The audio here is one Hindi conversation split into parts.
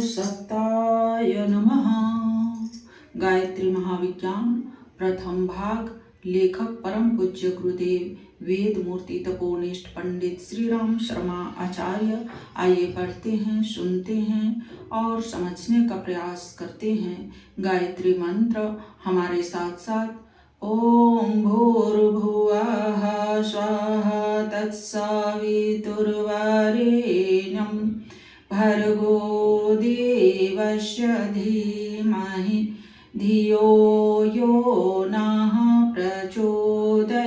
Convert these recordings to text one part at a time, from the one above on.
सत्ताय नमः। गायत्री महाविज्ञान प्रथम भाग। लेखक परम पूज्य गुरुदेव वेद मूर्ति तपोनिष्ठ पंडित श्री राम शर्मा आचार्य। आइए पढ़ते हैं, सुनते हैं और समझने का प्रयास करते हैं। गायत्री मंत्र हमारे साथ साथ। ओम भूर्भुवः स्वाहा तत्सवितुर्वरेण्यं भर्गो देवस्य धीमहि धियो यो नः प्रचोदयात्।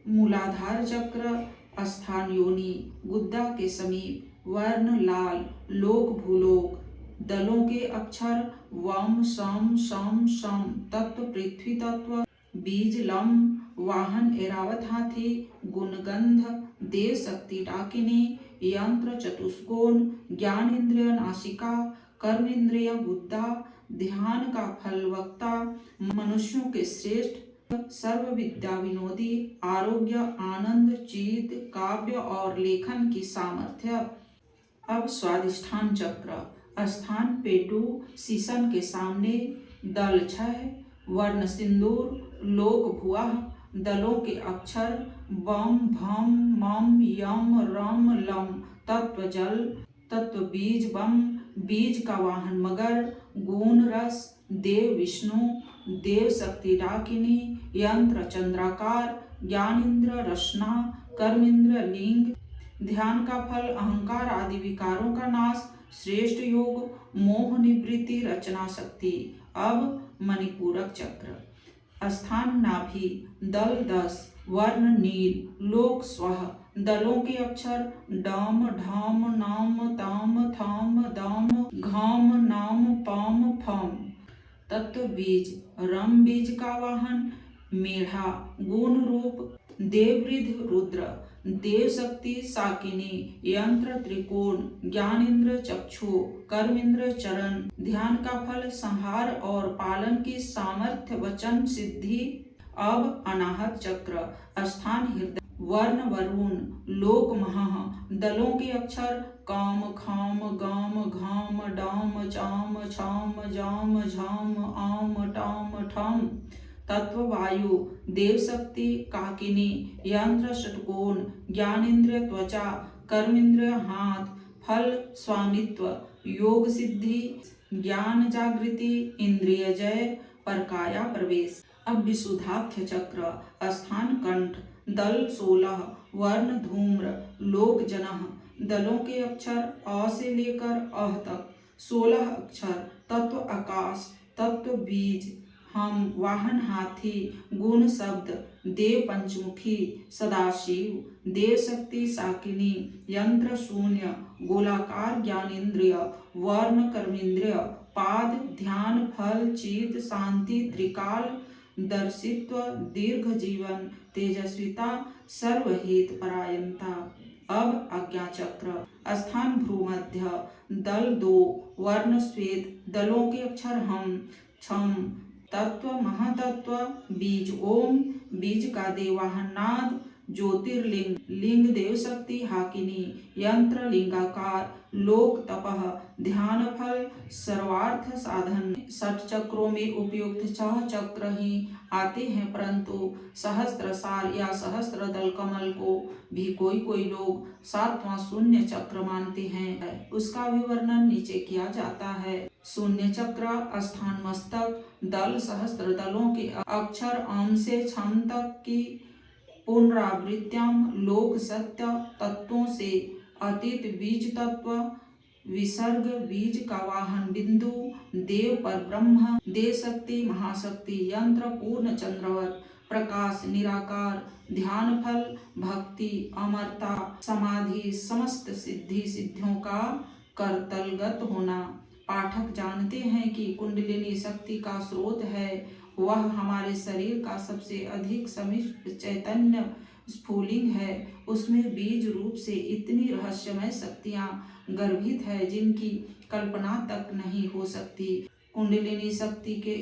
मूलाधार चक्र, स्थान योनि, गुद्दा के समीप, वर्ण लाल, लोक भूलोक, दलों के अक्षर वम सम सम सम, तत्व पृथ्वी तत्व, बीज लम, वाहन ऐरावत हाथी, गुणगंध, देव शक्ति डाकिनी, यंत्र चतुष्कोण, ज्ञान इंद्रिय नासिका, कर्म इंद्रिय बुद्धा, ध्यान का फल वक्ता, मनुष्यों के श्रेष्ठ, सर्व विद्या विनोदी, आरोग्य आनंद चित, काव्य और लेखन की सामर्थ्य। अब स्वादिष्ठान चक्र, स्थान पेटू शीशन के सामने, दल 6, वर्ण सिंदूर, लोक भुवः, दलों के अक्षर वम भम मम यम रम लम, तत्व जल, तत्व बीज बम, बीज का वाहन मगर, गुण रस, देव विष्णु, देव शक्ति डाकिनी, यंत्र चंद्राकार, ज्ञान इंद्र रचना, कर्म इंद्र लिंग, ध्यान का फल अहंकार आदि विकारों का नाश, श्रेष्ठ योग, मोह निवृत्ति, रचना शक्ति। अब मणिपूरक चक्र, स्थान नाभि, दल 10, वर्ण नील, लोक स्वः, दलों के अक्षर डम ढम नाम ताम थाम दाम घाम नाम पाम फम, तत्व बीज, रम बीज का वाहन मेढ़ा, गुण रूप, देववृद्ध रुद्र, देव शक्ति साकिनी, यंत्र त्रिकोण, ज्ञान इंद्र चक्षु, कर्म इंद्र चरण, ध्यान का फल संहार और पालन की सामर्थ्य, वचन सिद्धि। अब अनाहत चक्र, स्थान हृदय, वर्ण वरुण, लोक महः, दलों के अक्षर काम खाम गाम घाम डाम चाम छाम जाम झाम आम टाम ठम, तत्व वायु, देव शक्ति काकिनी, यंत्र षटकोण, ज्ञान इंद्रिय त्वचा, कर्म इंद्रिय हाथ, फल स्वामित्व, योग सिद्धि, ज्ञान जागृति, इंद्रिय जय, परकाया प्रवेश। अब विशुद्धाख्य चक्र, स्थान कंठ, दल 16, वर्ण धूम्र, लोक जनः, दलों के अक्षर अ से लेकर अह तक, 16 अक्षर, तत्व आकाश, तत्व बीज हम, वाहन हाथी, गुण शब्द, देव पंचमुखी, सदाशिव, देव शक्ति साकिनी, यंत्र शून्य, गोलाकार ज्ञानेन्द्रिय, वर्ण कर्मेंद्रिय, पाद ध्यान फल चित शांति त्रिकाल, दर्शित्व, दीर्घ जीवन, तेजस्विता, सर्वहित परायणता। अब आज्ञा चक्र, स्थान भ्रूमध्य, दल 2, वर्ण श्वेत, दलों के अक्षर हम छम, तत्व महातत्व, बीज ओम, बीज का देवाहन नाद, ज्योतिर्लिंग, लिंग देव शक्ति हाकिनी, यंत्र लिंगाकार, लोक तपः, ध्यान फल सर्वार्थ साधन। 60 चक्रों में उपयुक्त 6 चक्र ही आते हैं, परंतु सहस्त्र सार या सहस्त्र दल कमल को भी कोई कोई लोग 7वां शून्य चक्र मानते हैं। उसका विवरण नीचे किया जाता है। शून्य चक्र, स्थान मस्तक, दल सहस्त्र दलों के अक्षर अम से छम तक की पुनरावृत्तियां, लोक सत्य, तत्वों से अतीत बीज तत्व, विसर्ग बीज का वाहन बिंदु, देव पर ब्रह्म, देव शक्ति महाशक्ति, यंत्र पूर्ण चंद्रवत, प्रकाश निराकार, ध्यान फल भक्ति अमरता, समाधि, समस्त सिद्धि सिद्धियों का करतलगत होना। पाठक जानते हैं कि कुंडलिनी शक्ति का स्रोत है, वह हमारे शरीर का सबसे अधिक समिष्ट चैतन्य स्फुलिंग है। उसमें बीज रूप से इतनी रहस्यमय शक्तियां गर्भित है जिनकी कल्पना तक नहीं हो सकती। कुंडलिनी शक्ति के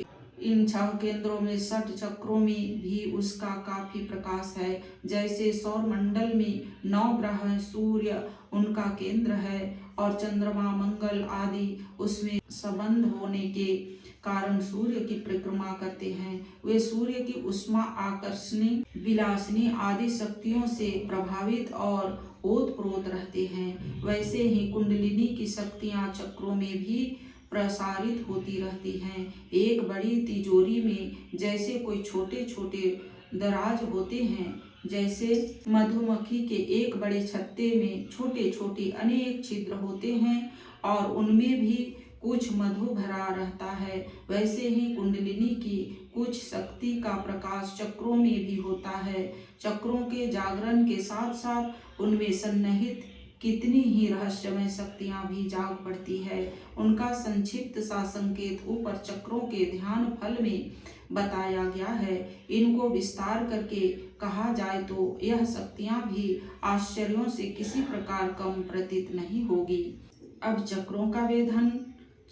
इन 6 केंद्रों में 60 चक्रों में भी उसका काफी प्रकाश है। जैसे सौर मंडल में 9 ग्रह सूर्य उनका केंद्र है और चंद्रमा, मंगल आदि उसमें संबंध होने के कारण सूर्य की परिक्रमा करते हैं। वे सूर्य की उष्मा, आकर्षणी, विलासिनी आदि शक्तियों से प्रभावित और ओतप्रोत रहते हैं। वैसे ही कुंडलिनी की शक्तियां चक्रों में भी प्रसारित होती रहती हैं। एक बड़ी तिजोरी में जैसे कोई छोटे छोटे दराज होते हैं, जैसे मधुमक्खी के एक बड़े छत्ते में छोटे छोटे अनेक छिद्र होते हैं और उनमें भी कुछ मधु भरा रहता है, वैसे ही कुंडलिनी की कुछ शक्ति का प्रकाश चक्रों में भी होता है। चक्रों के जागरण के साथ साथ उनमें सन्निहित कितनी ही रहस्यमय शक्तियां भी जाग पड़ती है। उनका संक्षिप्त सा संकेत ऊपर चक्रों के ध्यान फल में बताया गया है। इनको विस्तार करके कहा जाए तो यह शक्तियां भी आश्चर्यों से किसी प्रकार कम प्रतीत नहीं होगी। अब चक्रों का वेधन,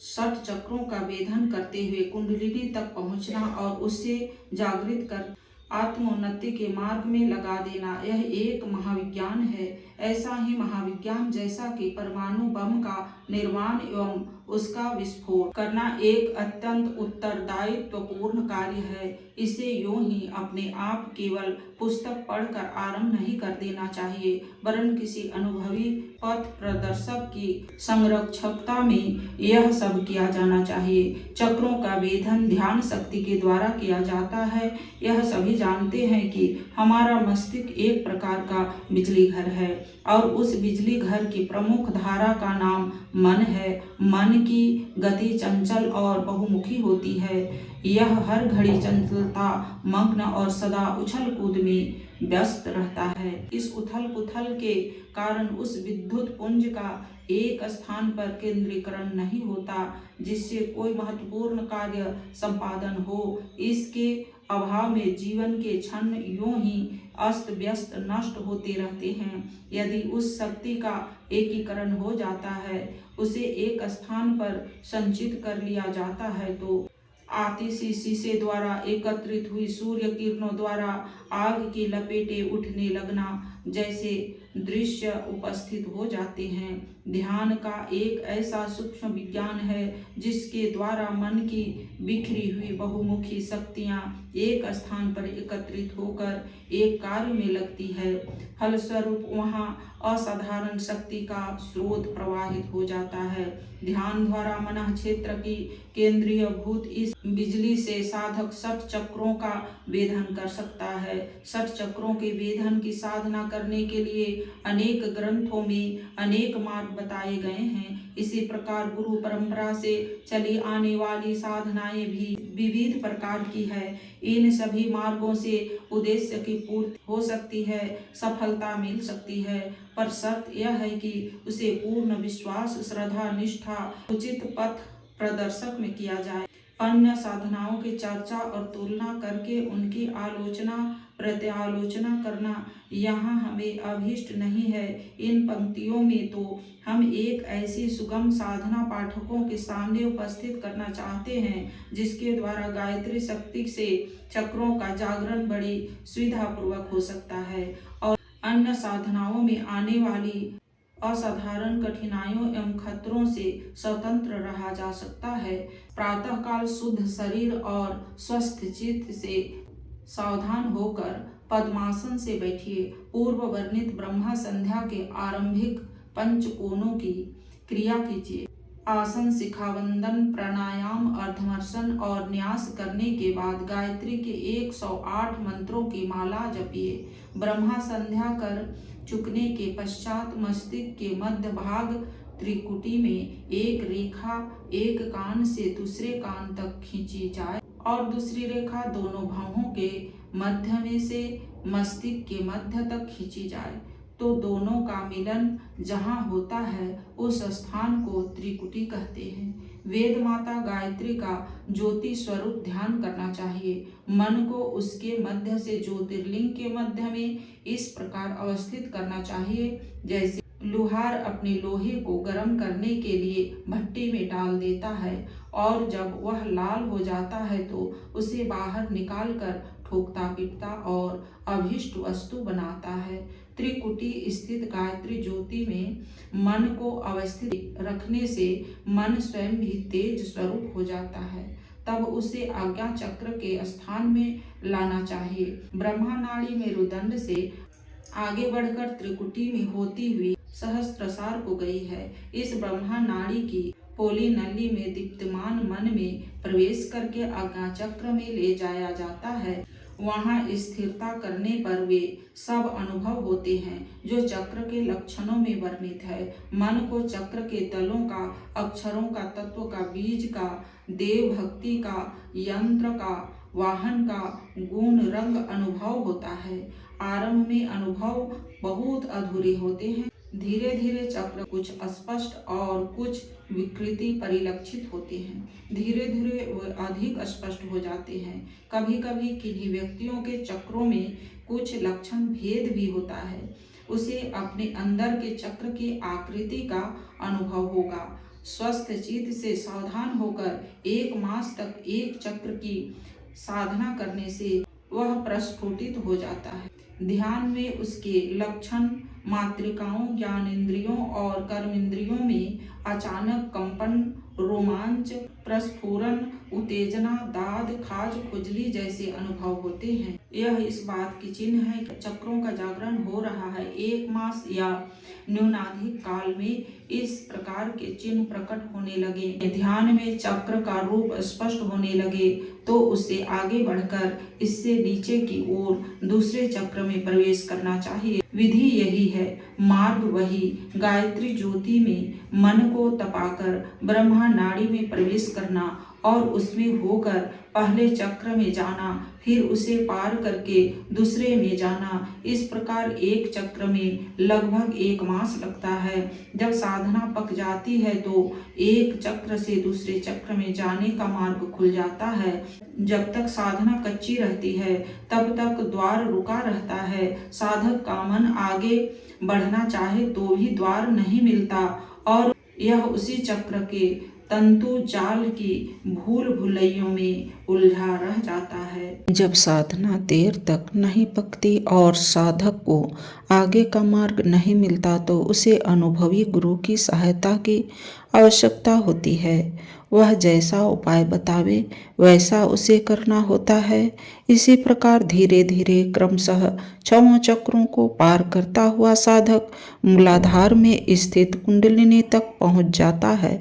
60 चक्रों का वेधन करते हुए कुंडलिनी तक पहुंचना और उससे जागृत कर आत्मोन्नति के मार्ग में लगा देना, यह एक महाविज्ञान है। ऐसा ही महाविज्ञान जैसा कि परमाणु बम का निर्माण एवं उसका विस्फोट करना एक अत्यंत उत्तरदायित्वपूर्ण कार्य है। इसे यूं ही अपने आप केवल पुस्तक पढ़कर आरंभ नहीं कर देना चाहिए, वरन किसी अनुभवी पथ प्रदर्शक की संरक्षकता में यह सब किया जाना चाहिए। चक्रों का वेधन ध्यान शक्ति के द्वारा किया जाता है। यह सभी जानते हैं कि हमारा मस्तिष्क एक प्रकार का बिजली घर है और उस बिजली घर की प्रमुख धारा का नाम मन है। मन की गति चंचल और बहुमुखी होती है। यह हर घड़ी चंचलता मग्न और सदा उछल कूद में व्यस्त रहता है। इस उथल पुथल के कारण उस विद्युत पुंज का एक स्थान पर केंद्रीकरण नहीं होता जिससे कोई महत्वपूर्ण कार्य संपादन हो। इसके अभाव में जीवन के क्षण यूं ही अस्त व्यस्त नष्ट होते रहते हैं। यदि उस शक्ति का एकीकरण हो जाता है, उसे एक स्थान पर संचित कर लिया जाता है, तो आतिशी शीशे द्वारा एकत्रित हुई सूर्य किरणों द्वारा आग की लपेटें उठने लगना जैसे दृश्य उपस्थित हो जाते हैं। ध्यान का एक ऐसा सूक्ष्म विज्ञान है जिसके द्वारा मन की बिखरी हुई बहुमुखी शक्तियां एक स्थान पर एकत्रित होकर एक कार्य में लगती है। फलस्वरूप वहां असाधारण शक्ति का स्रोत प्रवाहित हो जाता है। ध्यान द्वारा मन क्षेत्र की केंद्रीय भूत इस बिजली से साधक 60 चक्रों का वेधन कर सकता है। 60 चक्रों के वेधन की साधना करने के लिए अनेक ग्रंथों में अनेक मार्ग बताए गए हैं। इसी प्रकार गुरु परंपरा से चली आने वाली साधनाएं भी विविध प्रकार की है। इन सभी मार्गों से उद्देश्य की पूर्ति हो सकती है, सफलता मिल सकती है, पर शर्त यह है कि उसे पूर्ण विश्वास, श्रद्धा, निष्ठा, उचित पथ प्रदर्शक में किया जाए। अन्य साधनाओं की चर्चा और तुलना करके उनकी आलोचना प्रत्यालोचना करना यहाँ हमें अभीष्ट नहीं है। इन पंक्तियों में तो हम एक ऐसी सुगम साधना पाठकों के सामने उपस्थित करना चाहते हैं जिसके द्वारा गायत्री शक्ति से चक्रों का जागरण बड़ी सुविधापूर्वक हो सकता है और अन्य साधनाओं में आने वाली असाधारण कठिनाइयों एवं खतरों से स्वतंत्र रहा जा सकता है। प्रातःकाल शुद्ध शरीर और स्वस्थ चित्त से सावधान होकर पद्मासन से बैठिए। पूर्व वर्णित ब्रह्मा संध्या के आरंभिक पंचकोणों की क्रिया कीजिए। आसन, शिखावंदन, प्राणायाम, अर्धमर्शन और न्यास करने के बाद गायत्री के 108 मंत्रों की माला जपिए। ब्रह्मा संध्या कर चुकने के पश्चात मस्तिष्क के मध्य भाग त्रिकुटी में एक रेखा एक कान से दूसरे कान तक खींची जाए और दूसरी रेखा दोनों भौहों के मध्य में से मस्तिष्क के मध्य तक खींची जाए, तो दोनों का मिलन जहाँ होता है उस स्थान को त्रिकुटी कहते हैं। वेद माता गायत्री का ज्योति स्वरूप ध्यान करना चाहिए। मन को उसके मध्य से ज्योतिर्लिंग के मध्य में इस प्रकार अवस्थित करना चाहिए जैसे लुहार अपने लोहे को गर्म करने के लिए भट्टी में डाल देता है और जब वह लाल हो जाता है तो उसे बाहर निकाल कर ठोकता पीटता और अभिष्ट वस्तु बनाता है। त्रिकुटी स्थित गायत्री ज्योति में मन को अवस्थित रखने से मन स्वयं भी तेज स्वरूप हो जाता है। तब उसे आज्ञा चक्र के स्थान में लाना चाहिए। ब्रह्मा नाड़ी में रुदंड से आगे बढ़कर त्रिकुटी में होती हुई सहस्त्रसार को गई है। इस ब्रह्मा नाड़ी की पोली नली में दीप्तमान मन में प्रवेश करके आज्ञा चक्र में ले जाया जाता है। वहाँ स्थिरता करने पर वे सब अनुभव होते हैं जो चक्र के लक्षणों में वर्णित है। मन को चक्र के दलों का, अक्षरों का, तत्व का, बीज का, देव भक्ति का, यंत्र का, वाहन का गुण रंग अनुभव होता है। आरंभ में अनुभव बहुत अधूरे होते हैं। धीरे धीरे चक्र कुछ स्पष्ट और कुछ विकृति परिलक्षित होते हैं। धीरे धीरे वे अधिक स्पष्ट हो जाते हैं। कभी कभी किन्हीं व्यक्तियों के चक्रों में कुछ लक्षण भेद भी होता है। उसे अपने अंदर के चक्र की आकृति का अनुभव होगा। स्वस्थ चित्त से सावधान होकर 1 मास तक एक चक्र की साधना करने से वह प्रस्फुटित हो जाता है। ध्यान में उसके लक्षण मातृकाओं, ज्ञानेंद्रियों और कर्मेंद्रियों में अचानक कंपन, रोमांच, प्रस्फुरन, उत्तेजना, दाद, खाज, खुजली जैसे अनुभव होते हैं। यह इस बात की चिन्ह है कि चक्रों का जागरण हो रहा है। 1 मास या न्यूनाधिक काल में इस प्रकार के चिन्ह प्रकट होने लगे, ध्यान में चक्र का रूप स्पष्ट होने लगे, तो उससे आगे बढ़कर इससे नीचे की ओर दूसरे चक्र में प्रवेश करना चाहिए। विधि यही है, मार्ग वही। गायत्री ज्योति में मन को तपाकर ब्रह्मा नाड़ी में प्रवेश करना और उसमें होकर पहले चक्र में जाना, फिर उसे पार करके दूसरे में जाना। इस प्रकार एक चक्र में लगभग 1 मास लगता है। जब साधना पक जाती है तो एक चक्र से दूसरे चक्र में जाने का मार्ग खुल जाता है। जब तक साधना कच्ची रहती है तब तक द्वार रुका रहता है। साधक का मन आगे बढ़ना चाहे तो भी द्वार नहीं मिलता और यह उसी चक्र के तंतु जाल की भूल भुलैयों में उलझा रह जाता है। जब साधना देर तक नहीं पकती और साधक को आगे का मार्ग नहीं मिलता तो उसे अनुभवी गुरु की सहायता की आवश्यकता होती है। वह जैसा उपाय बतावे वैसा उसे करना होता है। इसी प्रकार धीरे धीरे क्रमशः 6 चक्रों को पार करता हुआ साधक मूलाधार में स्थित कुंडलिनी तक पहुंच जाता है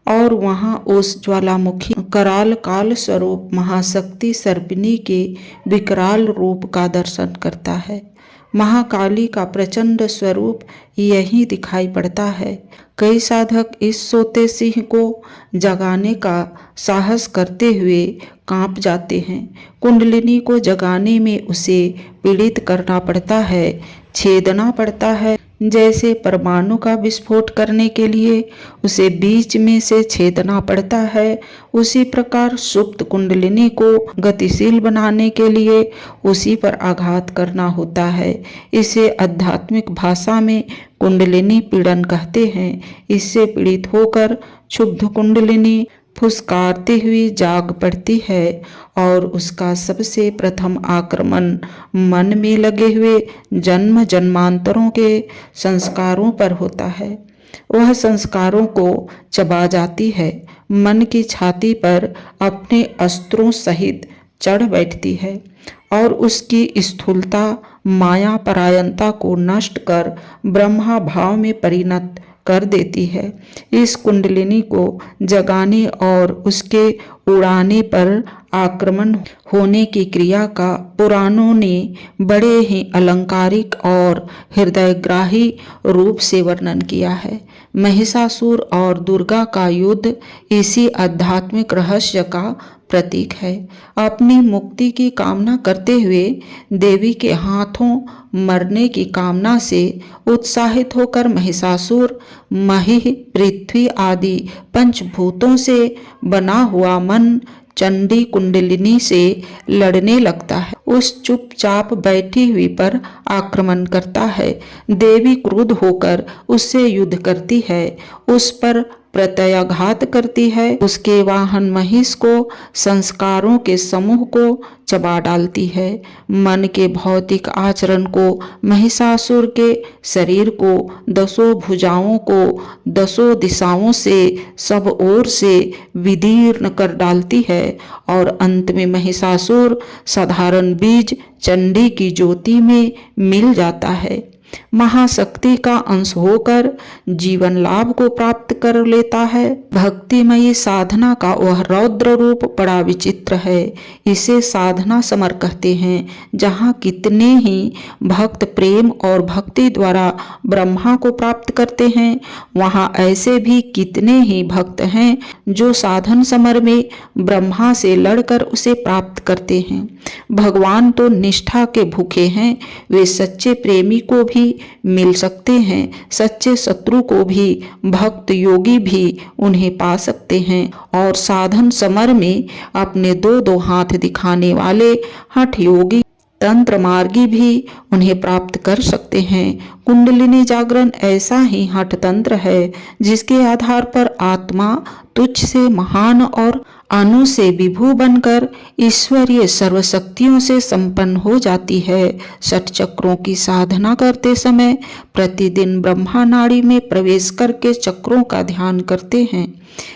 और वहां उस ज्वालामुखी कराल काल स्वरूप महाशक्ति सर्पिनी के विकराल रूप का दर्शन करता है। महाकाली का प्रचंड स्वरूप यही दिखाई पड़ता है। कई साधक इस सोते सिंह को जगाने का साहस करते हुए कांप जाते हैं। कुंडलिनी को जगाने में उसे पीड़ित करना पड़ता है, छेदना पड़ता है। जैसे परमाणु का विस्फोट करने के लिए उसे बीच में से छेदना पड़ता है, उसी प्रकार सुप्त कुंडलिनी को गतिशील बनाने के लिए उसी पर आघात करना होता है। इसे आध्यात्मिक भाषा में कुंडलिनी पीड़न कहते हैं। इससे पीड़ित होकर क्षुब्ध कुंडलिनी फुसकारती हुई जाग पड़ती है और उसका सबसे प्रथम आक्रमण मन में लगे हुए जन्म जन्मांतरों के संस्कारों पर होता है। वह संस्कारों को चबा जाती है, मन की छाती पर अपने अस्त्रों सहित चढ़ बैठती है और उसकी स्थूलता माया परायणता को नष्ट कर ब्रह्मा भाव में परिणत कर देती है। इस कुंडलिनी को जगाने और उसके उड़ाने पर आक्रमण होने की क्रिया का पुराणों ने बड़े ही अलंकारिक और हृदयग्राही रूप से वर्णन किया है। महिषासुर और दुर्गा का युद्ध इसी आध्यात्मिक रहस्य का प्रतीक है। अपनी मुक्ति की कामना करते हुए देवी के हाथों मरने की कामना से उत्साहित होकर महिषासुर मही, पृथ्वी आदि पंचभूतों से बना हुआ मन चंडी कुंडलिनी से लड़ने लगता है। उस चुपचाप बैठी हुई पर आक्रमण करता है। देवी क्रुद्ध होकर उससे युद्ध करती है, उस पर प्रत्ययाघात करती है, उसके वाहन महिष को, संस्कारों के समूह को चबा डालती है। मन के भौतिक आचरण को, महिषासुर के शरीर को, 10 भुजाओं को 10 दिशाओं से, सब ओर से विदीर्ण कर डालती है और अंत में महिषासुर साधारण बीज चंडी की ज्योति में मिल जाता है। महाशक्ति का अंश होकर जीवन लाभ को प्राप्त कर लेता है। भक्तिमयी साधना का वह रौद्र रूप बड़ा विचित्र है। इसे साधना समर कहते हैं। जहाँ कितने ही भक्त प्रेम और भक्ति द्वारा ब्रह्मा को प्राप्त करते हैं, वहाँ ऐसे भी कितने ही भक्त हैं जो साधन समर में ब्रह्मा से लड़कर उसे प्राप्त करते हैं। भगवान तो निष्ठा के भूखे हैं। वे सच्चे प्रेमी को भी मिल सकते हैं, सच्चे शत्रु को भी, भक्त योगी भी उन्हें पा सकते हैं और साधन समर में अपने 2 हाथ दिखाने वाले हठ योगी तंत्र मार्गी भी उन्हें प्राप्त कर सकते हैं। कुंडलिनी जागरण ऐसा ही हठ तंत्र है जिसके आधार पर आत्मा तुच्छ से महान और अणु से विभू बनकर ईश्वरीय सर्वशक्तियों से संपन्न हो जाती है। 6 चक्रों की साधना करते समय प्रतिदिन ब्रह्मा नाड़ी में प्रवेश करके चक्रों का ध्यान करते हैं।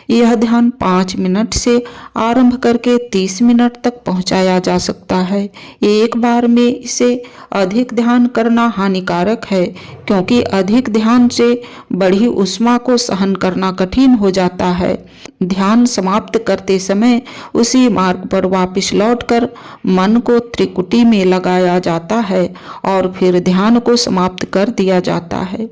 यह ध्यान 5 मिनट से आरंभ करके 30 मिनट तक पहुंचाया जा सकता है। एक बार में इसे अधिक ध्यान करना हानिकारक है, क्योंकि अधिक ध्यान से बढ़ी उष्मा को सहन करना कठिन हो जाता है। ध्यान समाप्त करते समय उसी मार्ग पर वापस लौटकर मन को त्रिकुटी में लगाया जाता है और फिर ध्यान को समाप्त कर दिया जाता है।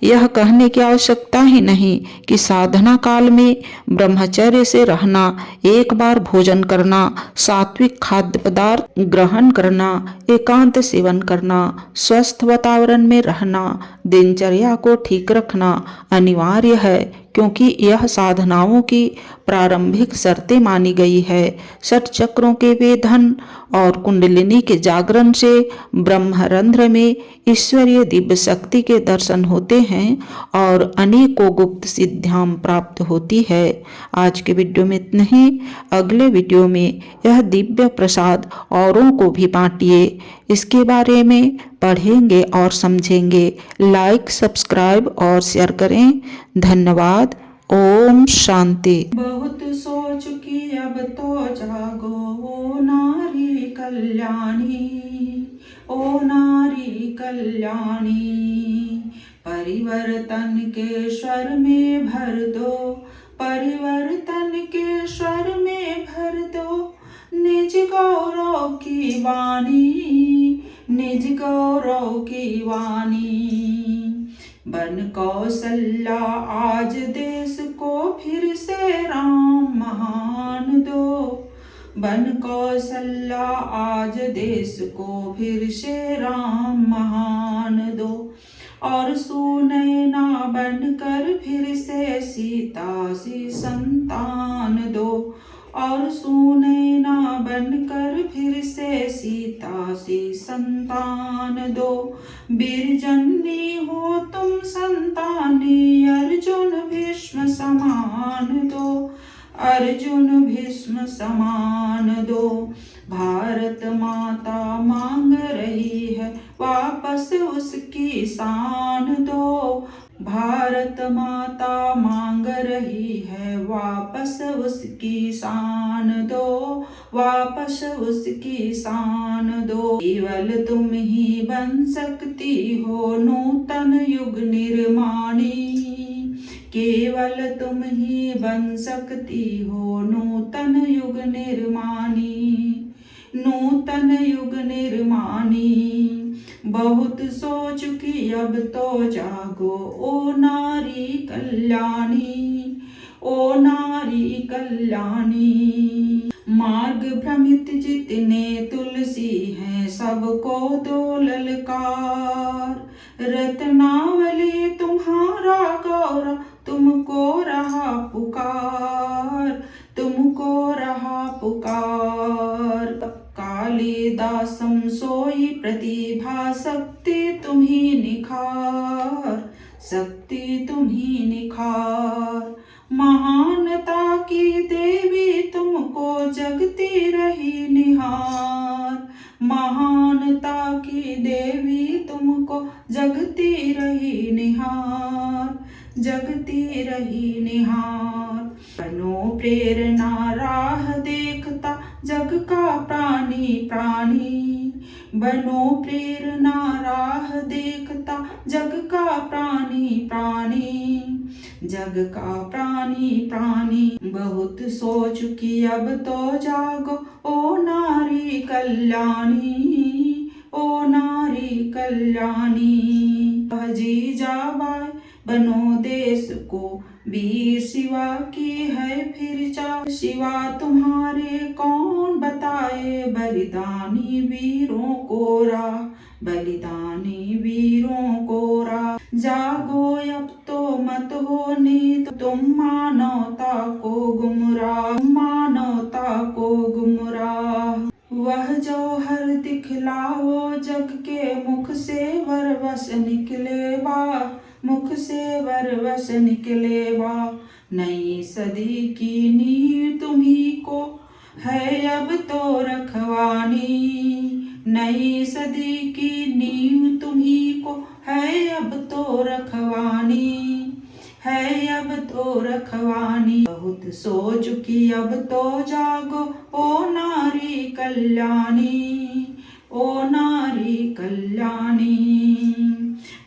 यह कहने की आवश्यकता ही नहीं कि साधना काल में ब्रह्मचर्य से रहना, एक बार भोजन करना, सात्विक खाद्य पदार्थ ग्रहण करना, एकांत सेवन करना, स्वस्थ वातावरण में रहना, दिनचर्या को ठीक रखना अनिवार्य है, क्योंकि यह साधनाओं की प्रारंभिक शर्तें मानी गई है। 6 चक्रों के वेधन और कुंडलिनी के जागरण से ब्रह्मरंध्र में ईश्वरीय दिव्य शक्ति के दर्शन होते हैं और अनेकों गुप्त सिद्धियां प्राप्त होती है। आज के वीडियो में इतना ही। अगले वीडियो में यह दिव्य प्रसाद औरों को भी बांटिए, इसके बारे में पढ़ेंगे और समझेंगे। लाइक, सब्सक्राइब और शेयर करें। धन्यवाद। ओम शांति। बहुत सोच की अब तो जागो, ओ नारी कल्याणी, ओ नारी कल्याणी। परिवर्तन के स्वर में भर दो, परिवर्तन के स्वर में भर दो। निज गौरव की वाणी, निज गौरव की वाणी। बन कौशल्या आज देश को फिर से राम महान दो। बन कौशल्या आज देश को फिर से राम महान दो। और सुनैना बनकर फिर से सीता सी संतान दो। और सुनैना बनकर फिर से सीता सी संतान दो। बीरजन्नी हो तुम संतानी, अर्जुन भीष्म समान दो। अर्जुन भीष्म समान दो। भारत माता मांग रही है वापस उसकी शान दो। भारत माता मांग रही है वापस उसकी शान दो। वापस उसकी शान दो। केवल तुम ही बन सकती हो नूतन युग निर्माणी। केवल तुम ही बन सकती हो नूतन युग निर्माणी। नूतन युग निर्माणी। बहुत सो चुकी अब तो जागो, ओ नारी कल्याणी, ओ नारी कल्याणी। मार्ग भ्रमित जितने तुलसी हैं, सबको दो ललकार। रत्नावली तुम्हारा गौरव, तुमको रहा पुकार, तुमको रहा पुकार। कालिदासम सोई प्रतिभा, शक्ति तुम्ही निखार, शक्ति तुम्ही निखार। महानता की देवी तुमको जगती रही निहार, महानता की देवी तुमको जगती रही निहार, जगती रही निहार। बनो प्रेरणा राह देखता जग का प्राणी प्राणी, बनो प्रेरणा राह देखता जग का प्राणी प्राणी, जग का प्राणी प्राणी। बहुत सो चुकी अब तो जागो ओ नारी कल्याणी, ओ नारी कल्याणी। जीजाबाई बनो देश को वीर शिवा की है फिर चाह, शिवा तुम्हारे कौन बताए बलिदानी वीरों को राह, बलिदानी वीरों को राह। जागो अब तो मत हो नींद तुम मानवता को गुमराह, मानवता को गुमराह। वह जौहर दिखलाओ जग के मुख से वरवस निकले बा, मुख से वरवस निकले बा। नई सदी की नींव तुम्ही को है अब तो रखवानी, नई सदी की नींव तुम्ही को है अब तो रखवानी, है अब तो रखवानी। बहुत सो चुकी अब तो जागो ओ नारी कल्याणी, ओ नारी कल्याणी।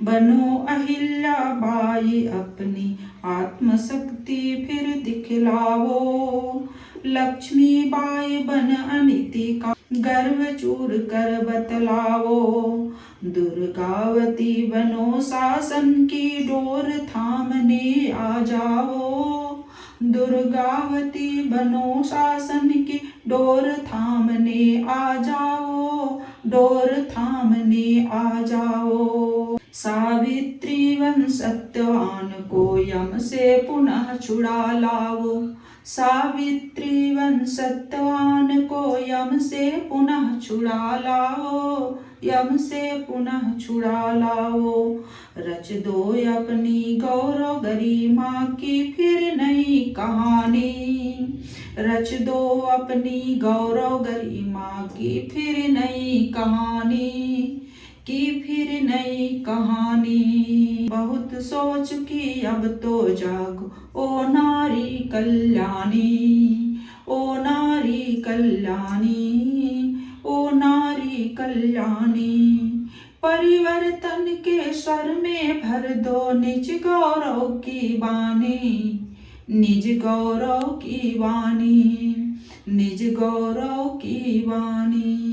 बनो अहिल्याबाई अपनी आत्मशक्ति फिर दिखलाओ, लक्ष्मीबाई बन अनिति का गर्व चूर कर बतलाओ। दुर्गावती बनो शासन की डोर थामने आ जाओ, दुर्गावती बनो शासन की डोर थामने आ जाओ, डोर थामने आ जाओ। सावित्री वन सत्यवान को यम से पुनः छुड़ा लाओ, सावित्री वन सत्यवान को यम से पुनः छुड़ा लाओ, यम से पुनः छुड़ा लाओ। रच दो अपनी गौरव गरिमा की फिर नई कहानी, रच दो अपनी गौरव गरिमा की फिर नई कहानी, की फिर नई कहानी। बहुत सोच की अब तो जागो ओ नारी कल्याणी, ओ नारी कल्याणी, ओ नारी कल्याणी। परिवर्तन के स्वर में भर दो निज गौरव की वाणी, निज गौरव की वाणी, निज गौरव की वाणी।